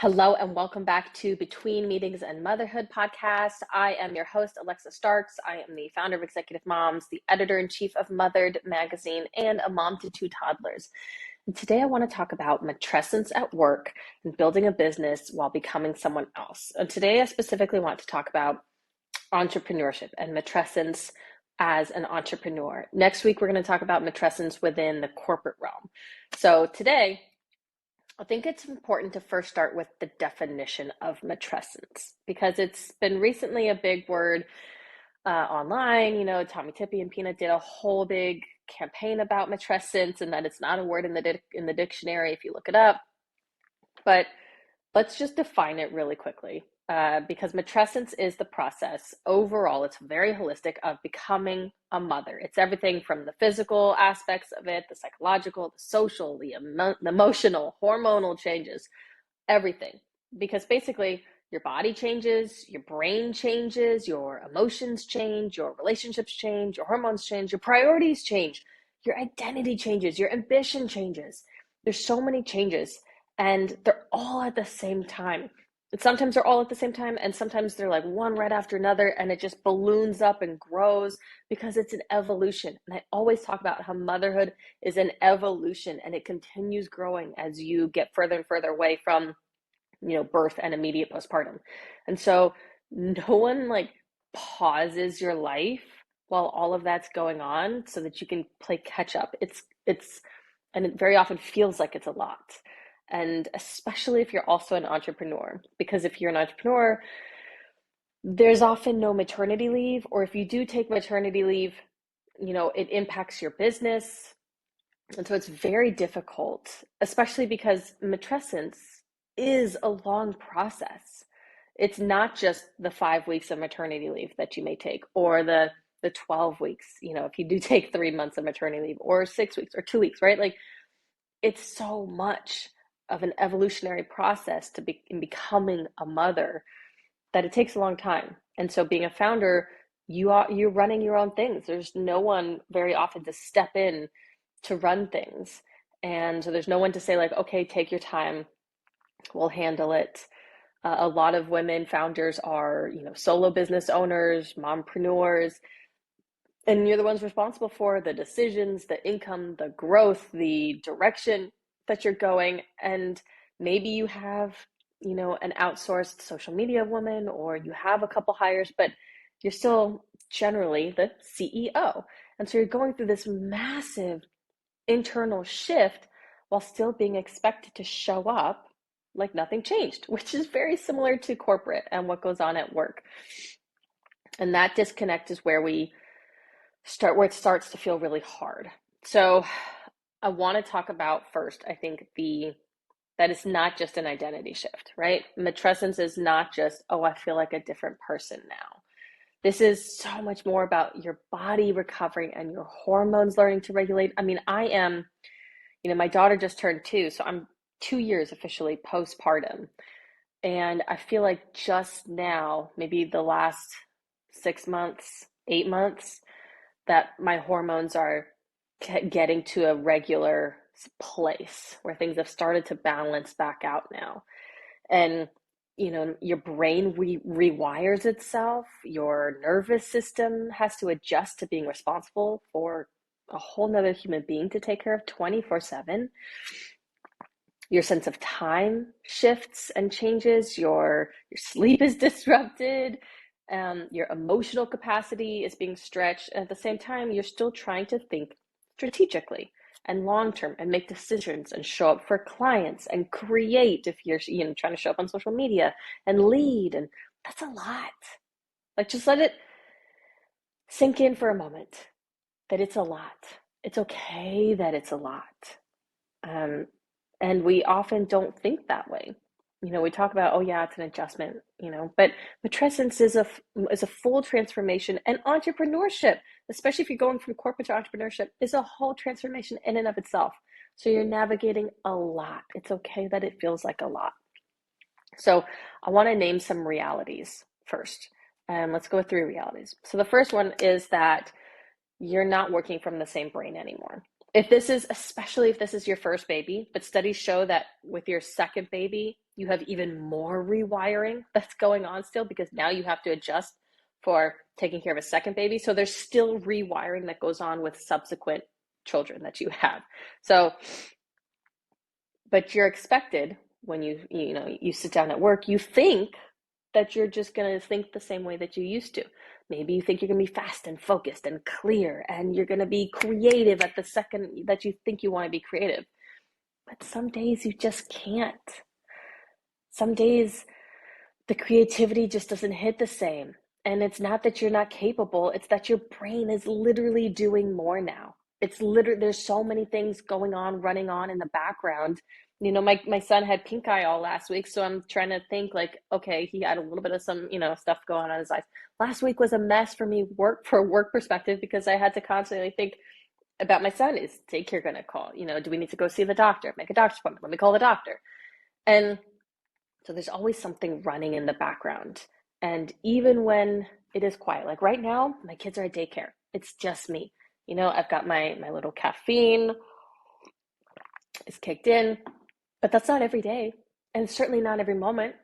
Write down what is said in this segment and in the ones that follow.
Hello and welcome back to Between Meetings and Motherhood podcast. I am your host, Alexa Starks. I am the founder of Executive Moms, the editor-in-chief of Mothered magazine, and a mom to two toddlers. And today I want to talk about matrescence at work and building a business while becoming someone else. And today I specifically want to talk about entrepreneurship and matrescence as an entrepreneur. Next week, we're going to talk about matrescence within the corporate realm. So today, I think it's important to first start with the definition of matrescence because it's been recently a big word online. Tommy Tippy and Peanut did a whole big campaign about matrescence and that it's not a word in the dictionary if you look it up. But let's just define it really quickly because matrescence is the process overall. It's very holistic of becoming a mother. It's everything from the physical aspects of it, the psychological, the social, the emotional, hormonal changes, everything. Because basically, your body changes, your brain changes, your emotions change, your relationships change, your hormones change, your priorities change, your identity changes, your ambition changes. There's so many changes, and they're all at the same time. And sometimes they're all at the same time, and sometimes they're like one right after another, and it just balloons up and grows because it's an evolution. And I always talk about how motherhood is an evolution, and it continues growing as you get further and further away from birth and immediate postpartum. And so no one pauses your life while all of that's going on so that you can play catch up. And it very often feels like it's a lot. And especially if you're also an entrepreneur, because if you're an entrepreneur, there's often no maternity leave, or if you do take maternity leave, it impacts your business. And so it's very difficult, especially because matrescence is a long process. It's not just the 5 weeks of maternity leave that you may take, or the 12 weeks, if you do take 3 months of maternity leave, or 6 weeks, or 2 weeks, right? It's so much of an evolutionary process in becoming a mother that it takes a long time. And so being a founder, you're running your own things. There's no one very often to step in to run things. And so there's no one to say okay, take your time, we'll handle it. A lot of women founders are, solo business owners, mompreneurs, and you're the ones responsible for the decisions, the income, the growth, the direction that you're going. And maybe you have, an outsourced social media woman, or you have a couple hires, but you're still generally the CEO. And so you're going through this massive internal shift while still being expected to show up like nothing changed, which is very similar to corporate and what goes on at work. And that disconnect is where it starts to feel really hard. So I want to talk about first, I think that it's not just an identity shift, right? Matrescence is not just, oh, I feel like a different person now. This is so much more about your body recovering and your hormones learning to regulate. I mean, I am, my daughter just turned 2, so I'm 2 years officially postpartum. And I feel like just now, maybe the last 6 months, 8 months, that my hormones are getting to a regular place where things have started to balance back out now. And your brain rewires itself. Your nervous system has to adjust to being responsible for a whole nother human being to take care of 24/7. Your sense of time shifts and changes. Your sleep is disrupted. Your emotional capacity is being stretched. And at the same time, you're still trying to think strategically and long term and make decisions and show up for clients and create if you're trying to show up on social media and lead. And that's a lot. Just let it sink in for a moment that it's a lot. It's okay that it's a lot. And we often don't think that way. We talk about, oh yeah, it's an adjustment, but matrescence is a full transformation, and entrepreneurship, especially if you're going from corporate to entrepreneurship, is a whole transformation in and of itself. So you're navigating a lot. It's okay that it feels like a lot. So I want to name some realities first. And let's go with 3 realities. So the first one is that you're not working from the same brain anymore. Especially if this is your first baby, but studies show that with your second baby, you have even more rewiring that's going on still, because now you have to adjust for taking care of a second baby. So there's still rewiring that goes on with subsequent children that you have. So, but you're expected when you sit down at work, you think that you're just going to think the same way that you used to. Maybe you think you're going to be fast and focused and clear, and you're going to be creative at the second that you think you want to be creative. But some days you just can't. Some days the creativity just doesn't hit the same. And it's not that you're not capable, it's that your brain is literally doing more now. It's literally, there's so many things going on, running on in the background. My son had pink eye all last week, so I'm trying to think like, okay, he had a little bit of some, stuff going on his eyes. Last week was a mess for me for work perspective, because I had to constantly think about my son. Is daycare going to call? Do we need to go see the doctor? Make a doctor's appointment. Let me call the doctor. And so there's always something running in the background. And even when it is quiet, like right now, my kids are at daycare. It's just me. I've got my little caffeine is kicked in, but that's not every day. And certainly not every moment.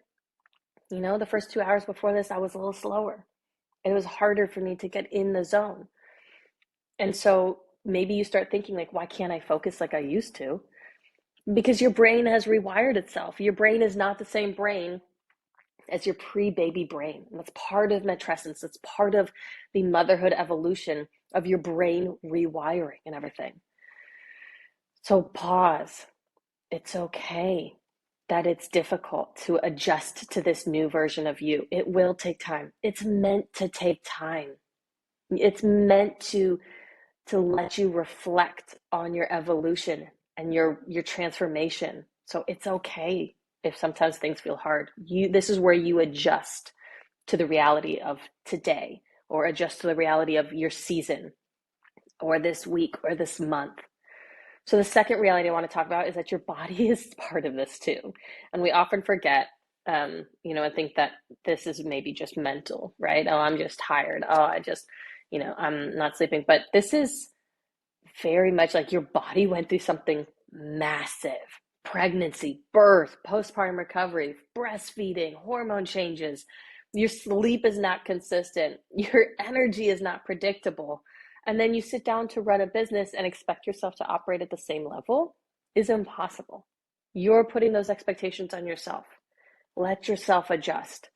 The first 2 hours before this, I was a little slower. It was harder for me to get in the zone. And so maybe you start thinking like, why can't I focus like I used to? Because your brain has rewired itself. Your brain is not the same brain as your pre-baby brain. And that's part of matrescence. That's part of the motherhood evolution of your brain rewiring and everything. So pause. It's okay that it's difficult to adjust to this new version of you. It will take time. It's meant to take time. It's meant to let you reflect on your evolution and your transformation. So it's okay if sometimes things feel hard. This is where you adjust to the reality of today, or adjust to the reality of your season, or this week, or this month. So the second reality I want to talk about is that your body is part of this too. And we often forget, and think that this is maybe just mental, right? Oh, I'm just tired. Oh, I'm not sleeping. But this is very much like your body went through something massive. Pregnancy, birth, postpartum recovery, breastfeeding, hormone changes. Your sleep is not consistent. Your energy is not predictable. And then you sit down to run a business and expect yourself to operate at the same level is impossible. You're putting those expectations on yourself. Let yourself adjust.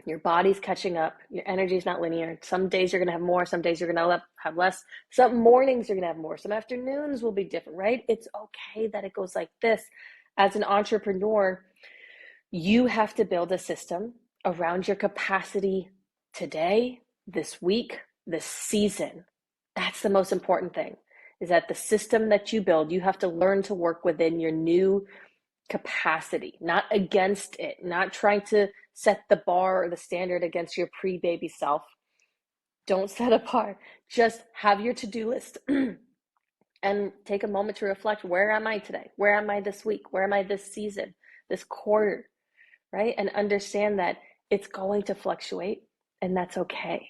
Your body's catching up. Your energy is not linear. Some days you're going to have more. Some days you're going to have less. Some mornings you're going to have more. Some afternoons will be different, right? It's okay that it goes like this. As an entrepreneur, you have to build a system around your capacity today, this week, this season. That's the most important thing, is that the system that you build, you have to learn to work within your new capacity, not against it, not trying to set the bar or the standard against your pre-baby self. Don't set a bar. Just have your to-do list and take a moment to reflect, where am I today? Where am I this week? Where am I this season, this quarter, right? And understand that it's going to fluctuate, and that's okay.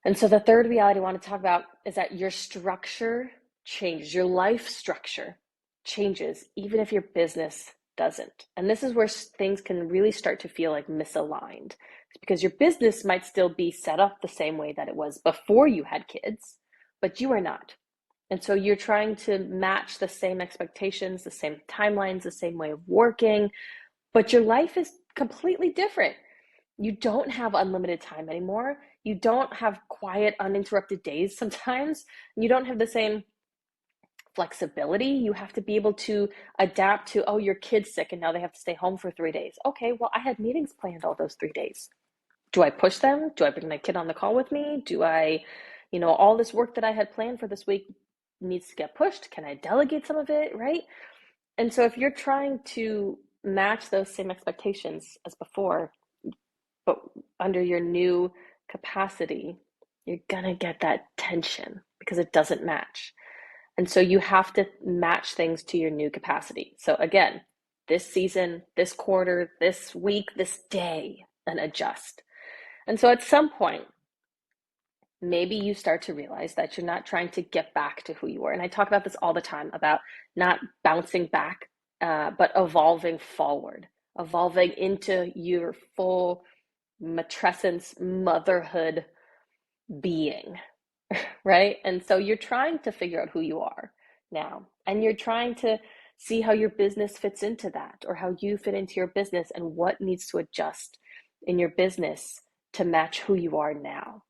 And so the third reality I want to talk about is that your structure changes, your life structure changes, even if your business doesn't. And this is where things can really start to feel like misaligned. It's because your business might still be set up the same way that it was before you had kids, but you are not. And so you're trying to match the same expectations, the same timelines, the same way of working, but your life is completely different. You don't have unlimited time anymore. You don't have quiet, uninterrupted days sometimes. You don't have the same flexibility. You have to be able to adapt to, oh, your kid's sick and now they have to stay home for 3 days. Okay, well, I had meetings planned all those 3 days. Do I push them? Do I bring my kid on the call with me? Do I, all this work that I had planned for this week needs to get pushed? Can I delegate some of it, right? And so if you're trying to match those same expectations as before, but under your new capacity, you're gonna get that tension because it doesn't match. And so you have to match things to your new capacity. So again, this season, this quarter, this week, this day, and adjust. And so at some point, maybe you start to realize that you're not trying to get back to who you were. And I talk about this all the time, about not bouncing back, but evolving forward, evolving into your full matrescence motherhood being, right? And so you're trying to figure out who you are now, and you're trying to see how your business fits into that, or how you fit into your business, and what needs to adjust in your business to match who you are now.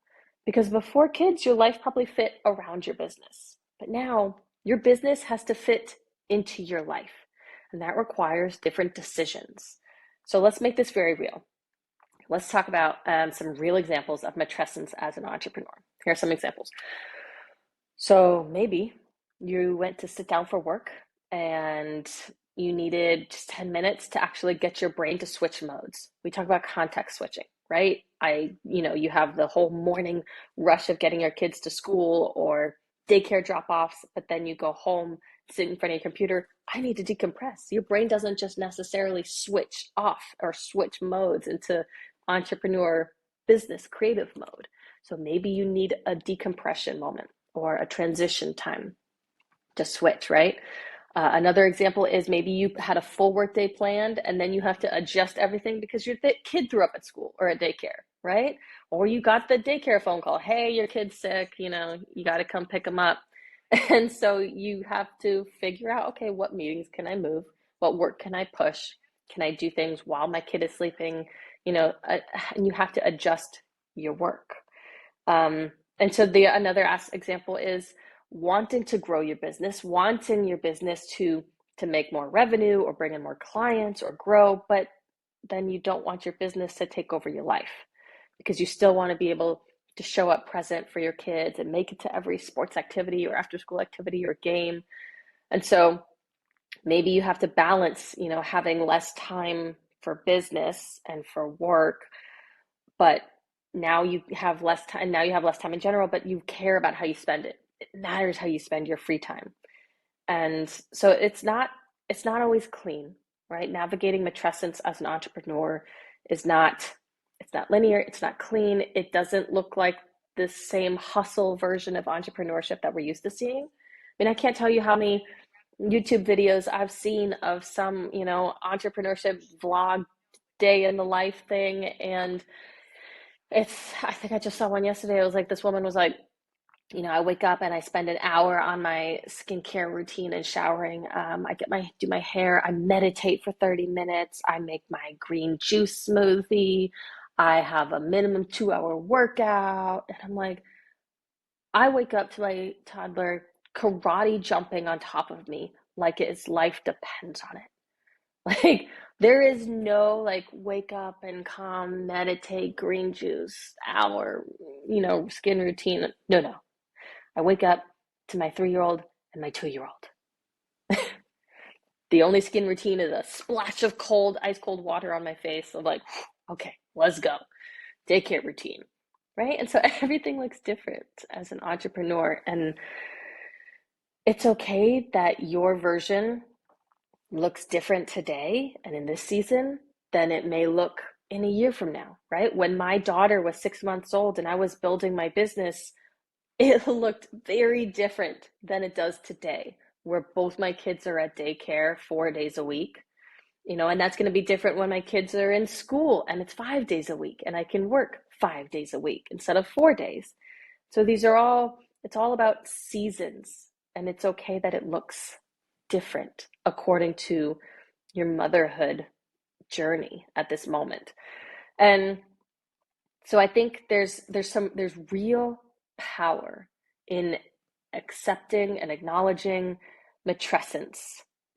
Because before kids, your life probably fit around your business, but now your business has to fit into your life, and that requires different decisions. So let's make this very real. Let's talk about some real examples of matrescence as an entrepreneur. Here are some examples. So maybe you went to sit down for work and you needed just 10 minutes to actually get your brain to switch modes. We talk about context switching, right? You have the whole morning rush of getting your kids to school or daycare drop-offs, but then you go home, sit in front of your computer. I need to decompress. Your brain doesn't just necessarily switch off or switch modes into entrepreneur business creative mode. So maybe you need a decompression moment or a transition time to switch, right? Another example is maybe you had a full workday planned and then you have to adjust everything because your kid threw up at school or at daycare, right? Or you got the daycare phone call, hey, your kid's sick, you got to come pick them up. And so you have to figure out, okay, what meetings can I move? What work can I push? Can I do things while my kid is sleeping? And you have to adjust your work. And so another example is wanting to grow your business, wanting your business to make more revenue or bring in more clients or grow, but then you don't want your business to take over your life because you still want to be able to show up present for your kids and make it to every sports activity or after school activity or game. And so maybe you have to balance, having less time for business and for work, but now you have less time. Now you have less time in general, but you care about how you spend it. It matters how you spend your free time. And so it's not always clean, right? Navigating matrescence as an entrepreneur is not, it's not linear, it's not clean. It doesn't look like the same hustle version of entrepreneurship that we're used to seeing. I mean, I can't tell you how many YouTube videos I've seen of some, entrepreneurship vlog day in the life thing. And I think I just saw one yesterday. It was like, this woman was like, I wake up and I spend an hour on my skincare routine and showering. I do my hair. I meditate for 30 minutes. I make my green juice smoothie. I have a minimum 2-hour workout. And I'm like, I wake up to my toddler karate jumping on top of me like his life depends on it. Like, there is no like wake up and calm, meditate, green juice, hour, skin routine. No. I wake up to my 3-year-old and my 2-year-old. The only skin routine is a splash of ice cold water on my face. I'm like, okay, let's go. Daycare routine, right? And so everything looks different as an entrepreneur. And it's okay that your version looks different today and in this season than it may look in a year from now, right? When my daughter was 6 months old and I was building my business, it looked very different than it does today, where both my kids are at daycare 4 days a week, and that's going to be different when my kids are in school and it's 5 days a week and I can work 5 days a week instead of 4 days. So it's all about seasons, and it's okay that it looks different according to your motherhood journey at this moment. And so I think there's real power in accepting and acknowledging matrescence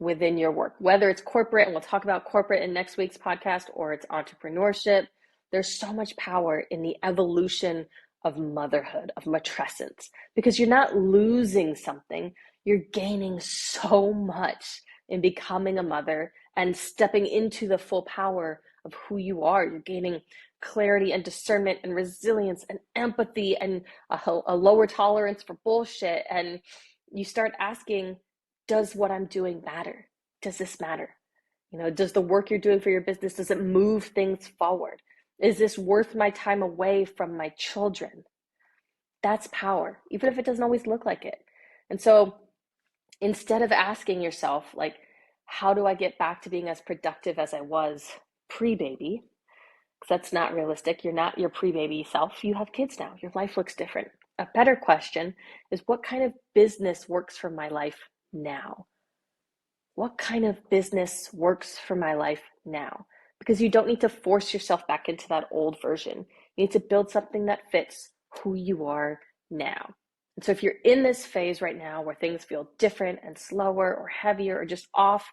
within your work, whether it's corporate, and we'll talk about corporate in next week's podcast, or it's entrepreneurship. There's so much power in the evolution of motherhood, of matrescence, because you're not losing something, you're gaining so much in becoming a mother and stepping into the full power of who you are. You're gaining clarity and discernment and resilience and empathy and a lower tolerance for bullshit. And you start asking, does what I'm doing matter? Does this matter? Does the work you're doing for your business, does it move things forward? Is this worth my time away from my children? That's power, even if it doesn't always look like it. And so instead of asking yourself, like, How do I get back to being as productive as I was pre-baby? Because that's not realistic. You're not your pre-baby self. You have kids now. Your life looks different. A better question is, what kind of business works for my life now? What kind of business works for my life now? Because you don't need to force yourself back into that old version. You need to build something that fits who you are now. And so if you're in this phase right now where things feel different and slower or heavier or just off,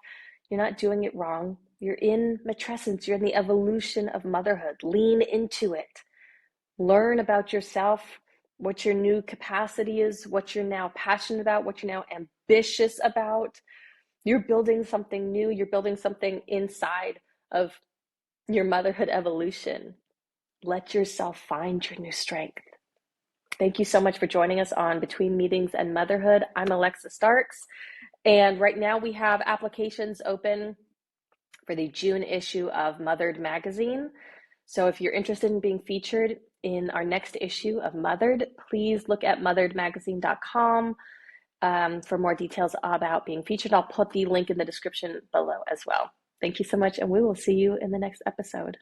you're not doing it wrong. You're in matrescence. You're in the evolution of motherhood. Lean into it. Learn about yourself, what your new capacity is, what you're now passionate about, what you're now ambitious about. You're building something new. You're building something inside of your motherhood evolution. Let yourself find your new strength. Thank you so much for joining us on Between Meetings and Motherhood. I'm Alexa Starks, and right now we have applications open for the June issue of Mothered magazine. So if you're interested in being featured in our next issue of Mothered, please look at motheredmagazine.com for more details about being featured. I'll put the link in the description below as well. Thank you so much, and we will see you in the next episode.